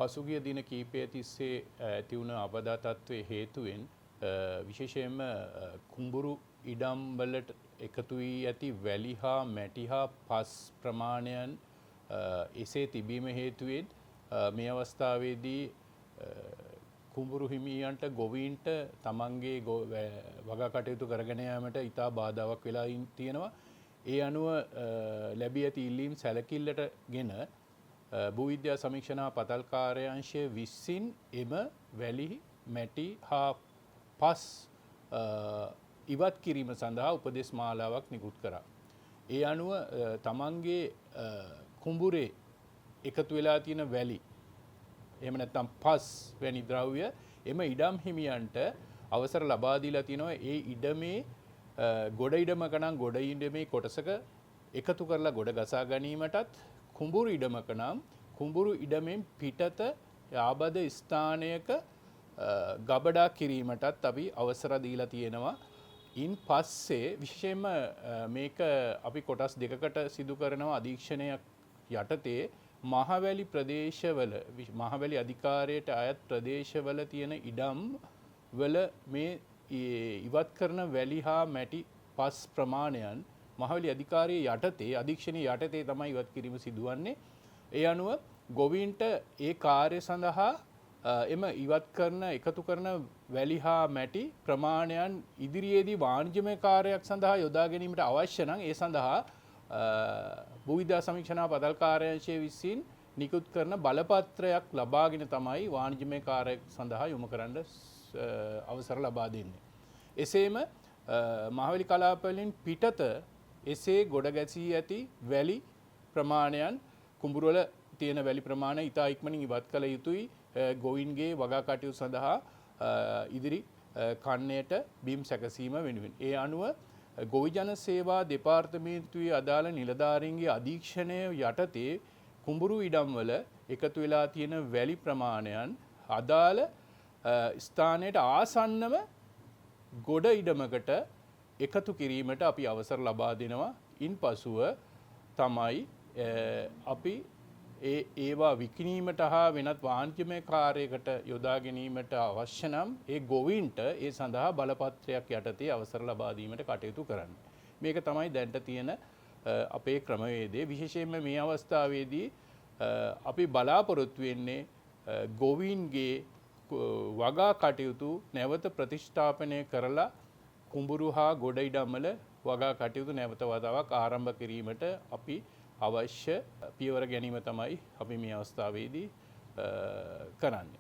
පසුගිය දින කීපය තිස්සේ ඇති වුණ අපදා තත්ත්වයේ හේතුවෙන් විශේෂයෙන්ම කුඹුරු ඉඩම් වලට එකතු වී ඇති වැලි හා මැටි හා පස් ප්‍රමාණයන් එසේ තිබීම හේතුවෙන් මේ අවස්ථාවේදී කුඹුරු හිමියන්ට ගොවීන්ට තමන්ගේ වගා කටයුතු කරගෙන යාමට ඉතා බාධාවක් වෙලා තියෙනවා. ඒ අනුව ලැබී ඇති ඉල්ලීම් සැලකිල්ලටගෙන භූවිද්‍යා සමීක්ෂණ පතල් කාර්යාංශය විසින් එම වැලි මැටි හා පස් ඉවත් කිරීම සඳහා උපදෙස් මාලාවක් නිකුත් කරා. ඒ අනුව තමන්ගේ කුඹුරේ එකතු වෙලා තියෙන වැලි එහෙම නැත්නම් පස් වැනි ද්‍රව්‍ය එම ඉඩම් හිමියන්ට අවසර ලබා දීලා තිනවා. ඒ ඉඩමේ ගොඩ ඉඩමක නම් ගොඩ ඉඩමේ කොටසක එකතු කරලා ගොඩ ගසා ගැනීමටත් කුඹුරු ඉඩමක නම් කුඹුරු ඉඩමෙන් පිටත ආබද ස්ථානයක ගබඩා කිරීමටත් අපි අවසර දීලා තියෙනවා. ඉන් පස්සේ විශේෂයෙන්ම මේක අපි කොටස් දෙකකට සිදු කරනවා අධීක්ෂණයක් යටතේ මහවැලි ප්‍රදේශවල මහවැලි අධිකාරියට අයත් ප්‍රදේශවල තියෙන ඉඩම් වල මේ ඉවත් කරන වැලි හා මැටි පස් ප්‍රමාණයන් මහවැලි අධිකාරිය යටතේ අධීක්ෂණයේ යටතේ තමයි ඉවත් කිරීම සිදුවන්නේ. ඒ අනුව ගොවීන්ට ඒ කාර්ය සඳහා එම ඉවත් කරන එකතු කරන වැලි හා මැටි ප්‍රමාණයන් ඉදිරියේදී වාණිජමය කාර්යයක් සඳහා යොදා ගැනීමට අවශ්‍ය නම් ඒ සඳහා භූවිද්‍යා සමීක්ෂණ පතල් කාර්යාංශය විසින් නිකුත් කරන බලපත්‍රයක් ලබාගෙන තමයි වාණිජමය කාර්යයක් සඳහා යොමු කරන්න අවසර ලබා දෙන්නේ. එසේම මහවැලි කලාපවලින් පිටත එසේ ගොඩ ගැසී ඇති වැලි ප්‍රමාණයන් කුඹුරවල තියෙන වැලි ප්‍රමාණය ඉතා ඉක්මනින් ඉවත් කළ යුතුයි. ගොවීන්ගේ වගා කටයුතු සඳහා ඉදිරි කන්නයට බිම් සැකසීම වෙනුවෙන්. ඒ අනුව ගොවි ජන සේවා දෙපාර්තමේන්තුවේ අදාළ නිලධාරීන්ගේ අධීක්ෂණය යටතේ කුඹුරු ඉඩම්වල එකතු වෙලා තියෙන වැලි ප්‍රමාණයන් අදාළ ස්ථානයට ආසන්නම ගොඩ ඉඩමකට එකතු කිරීමට අපි අවසර ලබා දෙනවා. ඉන්පසුව තමයි අපි ඒවා විකිණීමට හා වෙනත් වාණිජමය කාර්යයකට යොදා ගැනීමට අවශ්‍ය නම් ඒ ගොවීන්ට ඒ සඳහා බලපත්‍රයක් යටතේ අවසර ලබා දීමට කටයුතු කරන්න. මේක තමයි දැනට තියෙන අපේ ක්‍රමවේදය. විශේෂයෙන්ම මේ අවස්ථාවේදී අපි බලාපොරොත්තු වෙන්නේ ගොවීන්ගේ වගා කටයුතු නැවත ප්‍රතිෂ්ඨාපනය කරලා කුඹුරු හා ගොඩ ඉඩම්වල වගා කටයුතු නැවත වතාවක් ආරම්භ කිරීමට අපි අවශ්‍ය පියවර ගැනීම තමයි අපි මේ අවස්ථාවේදී කරන්නේ.